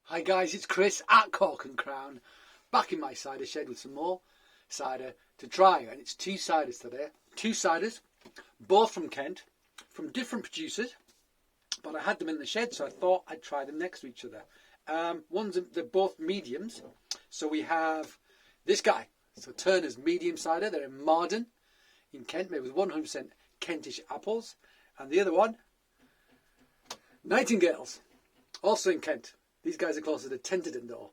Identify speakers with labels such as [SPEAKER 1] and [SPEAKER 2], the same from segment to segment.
[SPEAKER 1] Hi guys, it's Chris at Cork and Crown, back in my cider shed with some more cider to try. And it's two ciders today. Two ciders, both from Kent, from different producers, but I had them in the shed, so I thought I'd try them next to each other. They're both mediums. So we have this guy, so Turner's medium cider. They're in Marden, in Kent, made with 100% Kentish apples. And the other one, Nightingales, also in Kent. These guys are closer to Tenterden though,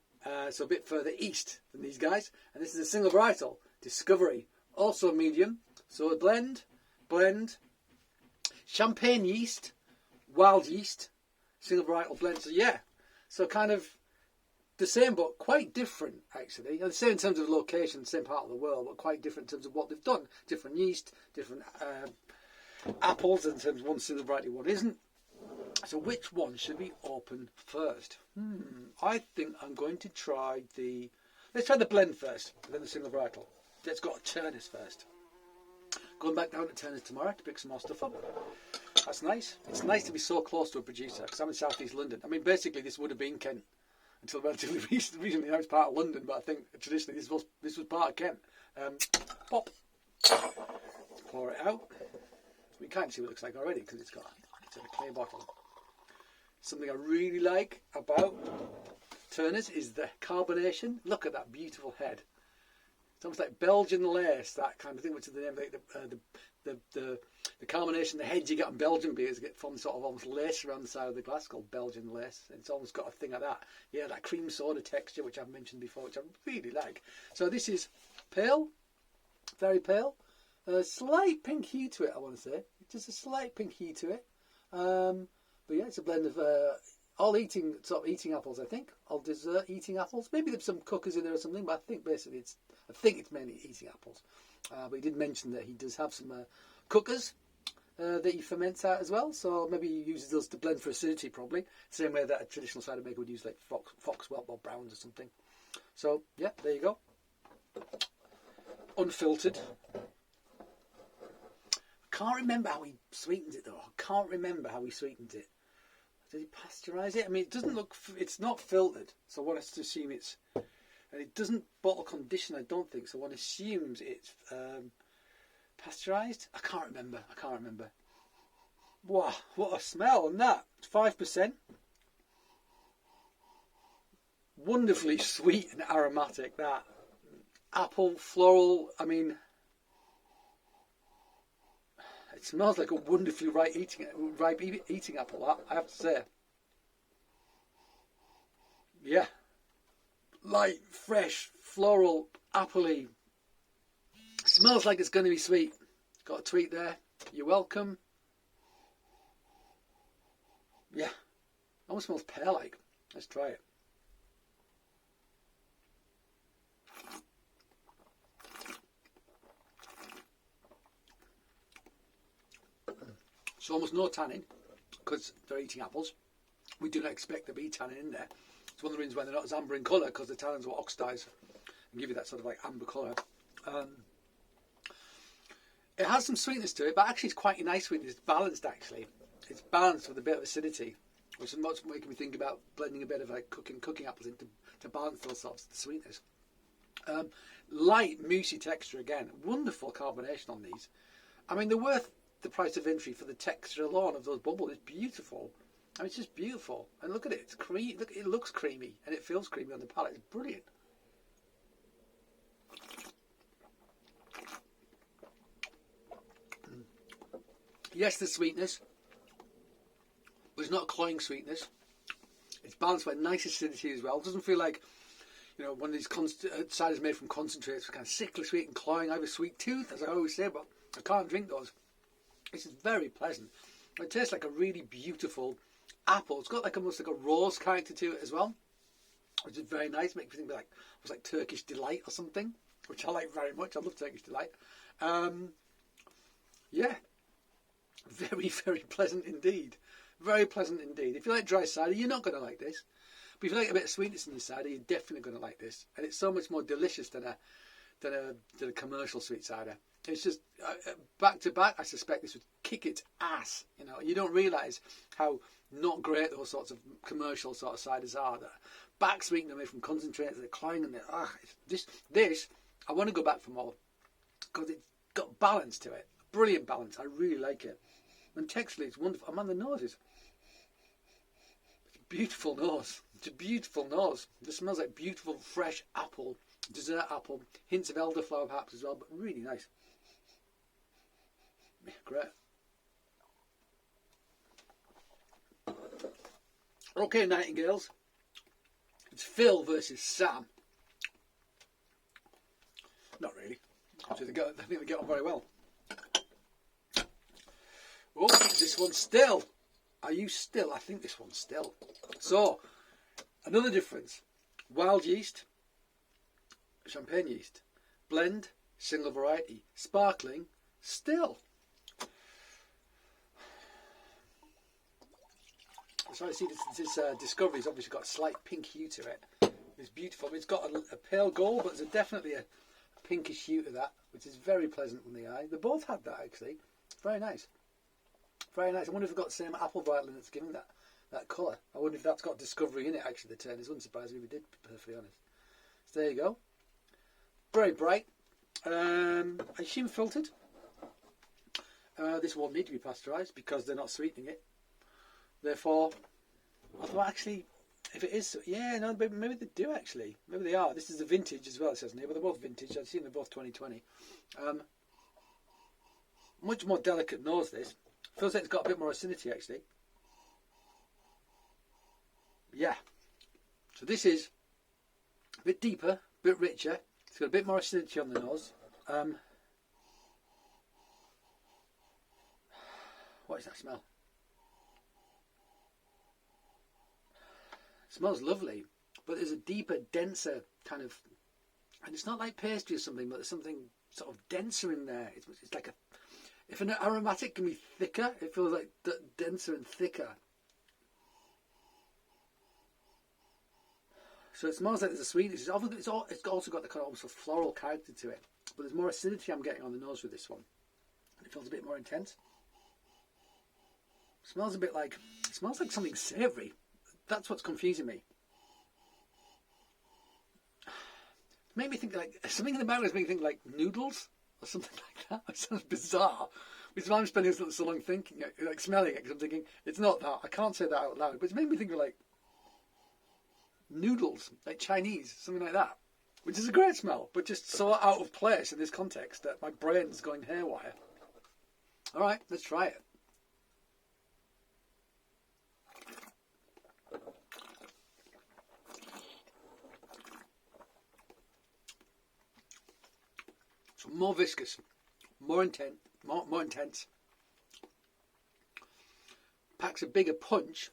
[SPEAKER 1] so a bit further east than these guys. And this is a single varietal, Discovery, also medium. So a blend, champagne yeast, wild yeast, single varietal blend. So yeah, so kind of the same but quite different actually. The same in terms of location, same part of the world, but quite different in terms of what they've done. Different yeast, different apples in terms of one single variety, one isn't. So which one should we open first? I think I'm going to try let's try the blend first, and then the single varietal. Let's go to Turner's first. Going back down to Turner's tomorrow to pick some more stuff up. That's nice. It's nice to be so close to a producer, because I'm in South East London. I mean, basically this would have been Kent until relatively recently. Now it's part of London, but I think traditionally this was part of Kent. Pop. Let's pour it out. We can't see what it looks like already because it's in a clay bottle. Something I really like about Turner's is the carbonation. Look at that beautiful head. It's almost like Belgian lace, that kind of thing, which is the name of the carbonation, the heads you get on Belgian beers get from sort of almost lace around the side of the glass, called Belgian lace. It's almost got a thing like that. Yeah, that cream soda texture, which I've mentioned before, which I really like. So this is pale, very pale. A slight pink hue to it, I want to say. Just a slight pink hue to it. But yeah, it's a blend of all eating apples, I think. All dessert eating apples. Maybe there's some cookers in there or something, but I think basically it's mainly eating apples. But he did mention that he does have some cookers that he ferments out as well. So maybe he uses those to blend for acidity, probably. Same way that a traditional cider maker would use like Fox Whelp or Browns or something. So yeah, there you go. Unfiltered. Can't remember how he sweetened it though. I can't remember how he sweetened it. Did he pasteurise it? I mean, it doesn't look. It's not filtered, so one has to assume it's. And it doesn't bottle condition. I don't think so. One assumes it's pasteurised. I can't remember. Wow, what a smell on that! 5%. Wonderfully sweet and aromatic. That apple floral. I mean. It smells like a wonderfully ripe eating apple, I have to say. Yeah. Light, fresh, floral, appley. Smells like it's going to be sweet. Got a tweet there. You're welcome. Yeah. Almost smells pear-like. Let's try it. So almost no tannin, because they're eating apples. We do not expect there to be tannin in there. It's one of the reasons why they're not as amber in colour, because the tannins will oxidise and give you that sort of like amber colour. It has some sweetness to it, but actually it's quite a nice sweetness. It's balanced actually. It's balanced with a bit of acidity, which is much making me think about blending a bit of like cooking apples in to balance those sorts of sweetness. Light, moussey texture again. Wonderful carbonation on these. I mean, they're worth the price of entry for the texture alone of those bubbles. It's beautiful. I mean, it's just beautiful. And look at it. It's creamy. Look, it looks creamy and it feels creamy on the palate. It's brilliant. Yes, there's sweetness, but it's not a cloying sweetness. It's balanced by nice acidity as well. It doesn't feel like, you know, one of these ciders made from concentrates, kind of sickly sweet and cloying. I have a sweet tooth, as I always say, but I can't drink those. This is very pleasant. It tastes like a really beautiful apple. It's got like almost like a rose character to it as well, which is very nice. Makes me think like it was like Turkish delight or something, which I like very much. I love Turkish delight. Yeah, very, very pleasant indeed. Very pleasant indeed. If you like dry cider, you're not going to like this. But if you like a bit of sweetness in your cider, you're definitely going to like this. And it's so much more delicious than than a commercial sweet cider. It's just back to back. I suspect this would kick its ass. You know, you don't realise how not great those sorts of commercial sort of ciders are. That back sweetening away from concentrates, they're climbing there. This I want to go back for more because it's got balance to it. Brilliant balance. I really like it. And texturally, it's wonderful. I'm on the noses. It's a beautiful nose. It's a beautiful nose. It smells like beautiful fresh apple, dessert apple, hints of elderflower perhaps as well, but really nice. Great. Okay, Nightingales. It's Phil versus Sam. Not really. Actually, I think they get on very well. Oh, this one's still. Are you still? I think this one's still. So, another difference. Wild yeast, champagne yeast. Blend, single variety. Sparkling, still. So I see this Discovery's obviously got a slight pink hue to it. It's beautiful. It's got a pale gold, but there's definitely a pinkish hue to that, which is very pleasant on the eye. They both had that actually. Very nice. Very nice. I wonder if they've got the same apple violet that's giving that colour. I wonder if that's got Discovery in it actually, the turners. Wouldn't surprise me if it did, to be perfectly honest. So there you go. Very bright. I assume filtered. This won't need to be pasteurised because they're not sweetening it. Therefore, although actually, if it is, yeah, no, maybe they do actually. Maybe they are. This is the vintage as well, it says in here, but they're both vintage. I've seen they're both 2020. Much more delicate nose, this. Feels like it's got a bit more acidity, actually. Yeah. So this is a bit deeper, a bit richer. It's got a bit more acidity on the nose. What is that smell? It smells lovely, but there's a deeper, denser kind of, and it's not like pastry or something, but there's something sort of denser in there. It's like if an aromatic can be thicker, it feels like denser and thicker. So it smells like there's a sweetness. It's also got the kind of almost a floral character to it, but there's more acidity I'm getting on the nose with this one. And it feels a bit more intense. It smells like something savoury. That's what's confusing me. It made me think like something in the mouth made me think like noodles or something like that. It sounds bizarre, which is why I'm spending so long thinking, like smelling it, because I'm thinking it's not that. I can't say that out loud, but it's made me think of like noodles, like Chinese, something like that, which is a great smell, but just so out of place in this context that my brain's going haywire. All right, let's try it. So more viscous, more intense. Packs a bigger punch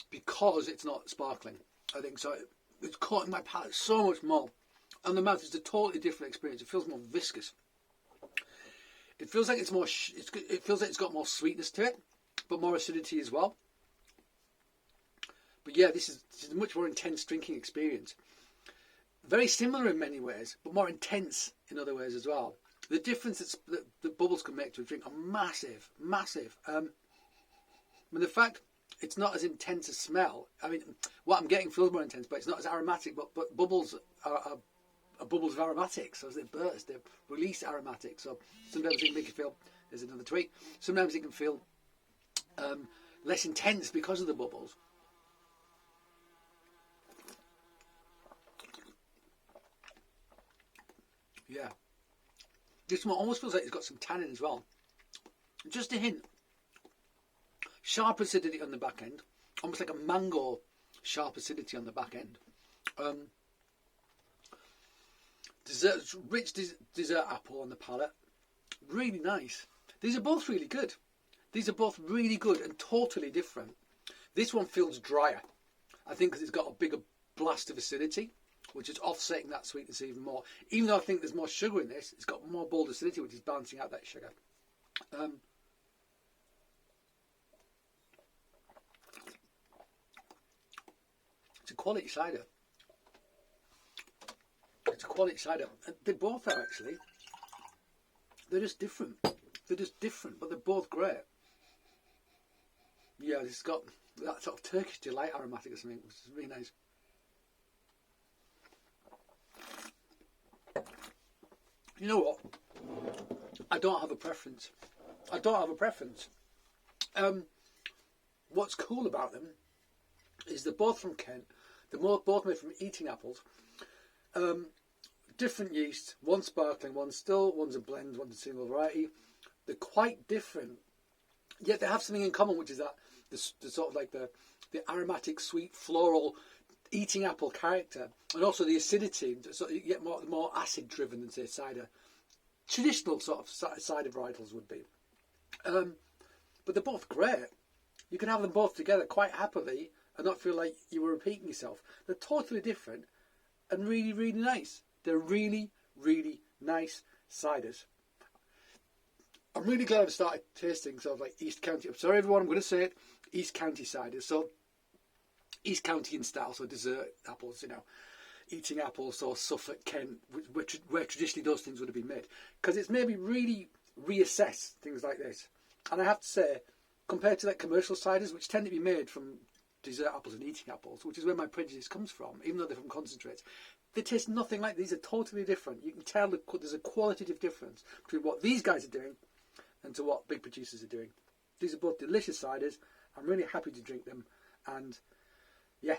[SPEAKER 1] because it's not sparkling. I think so. It's caught in my palate so much more. On the mouth, it's a totally different experience. It feels more viscous. It feels like it's more. It feels like it's got more sweetness to it, but more acidity as well. But yeah, this is a much more intense drinking experience. Very similar in many ways, but more intense in other ways as well. The difference that the bubbles can make to a drink are massive, massive. I mean, the fact it's not as intense a smell. I mean, what I'm getting feels more intense, but it's not as aromatic. But bubbles are bubbles of aromatics. So as they burst, they release aromatics. So sometimes it can make you feel, there's another tweak, sometimes it can feel less intense because of the bubbles. Yeah. This one almost feels like it's got some tannin as well. Just a hint. Sharp acidity on the back end. Almost like a mango sharp acidity on the back end. Rich dessert apple on the palate. Really nice. These are both really good. These are both really good and totally different. This one feels drier. I think because it's got a bigger blast of acidity, which is offsetting that sweetness even more. Even though I think there's more sugar in this, it's got more bold acidity, which is balancing out that sugar. It's a quality cider. It's a quality cider. They both are actually. They're just different. They're just different, but they're both great. Yeah, it's got that sort of Turkish delight aromatic or something, which is really nice. You know what? I don't have a preference. I don't have a preference. What's cool about them is they're both from Kent. They're both made from eating apples. Different yeast. One sparkling, one still. One's a blend, one's a single variety. They're quite different. Yet they have something in common, which is that the sort of like the aromatic, sweet, floral, eating apple character, and also the acidity. So you get more acid driven than say cider. Traditional sort of cider varietals would be. But they're both great. You can have them both together quite happily and not feel like you were repeating yourself. They're totally different and really, really nice. They're really, really nice ciders. I'm really glad I've started tasting sort of like East County. I'm sorry everyone, I'm going to say it. East County ciders. So East County in style, so dessert apples, you know. Eating apples, so Suffolk, Kent, where traditionally those things would have been made. Because it's made me really reassess things like this. And I have to say, compared to like commercial ciders, which tend to be made from dessert apples and eating apples, which is where my prejudice comes from, even though they're from concentrates, they taste nothing like these. Are totally different. You can tell there's a qualitative difference between what these guys are doing and to what big producers are doing. These are both delicious ciders. I'm really happy to drink them. And yeah,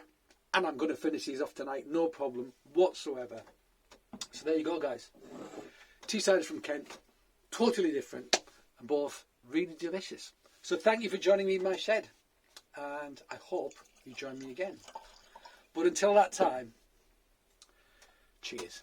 [SPEAKER 1] and I'm going to finish these off tonight, no problem whatsoever. So there you go, guys. 2 ciders from Kent, totally different, and both really delicious. So thank you for joining me in my shed, and I hope you join me again. But until that time, cheers.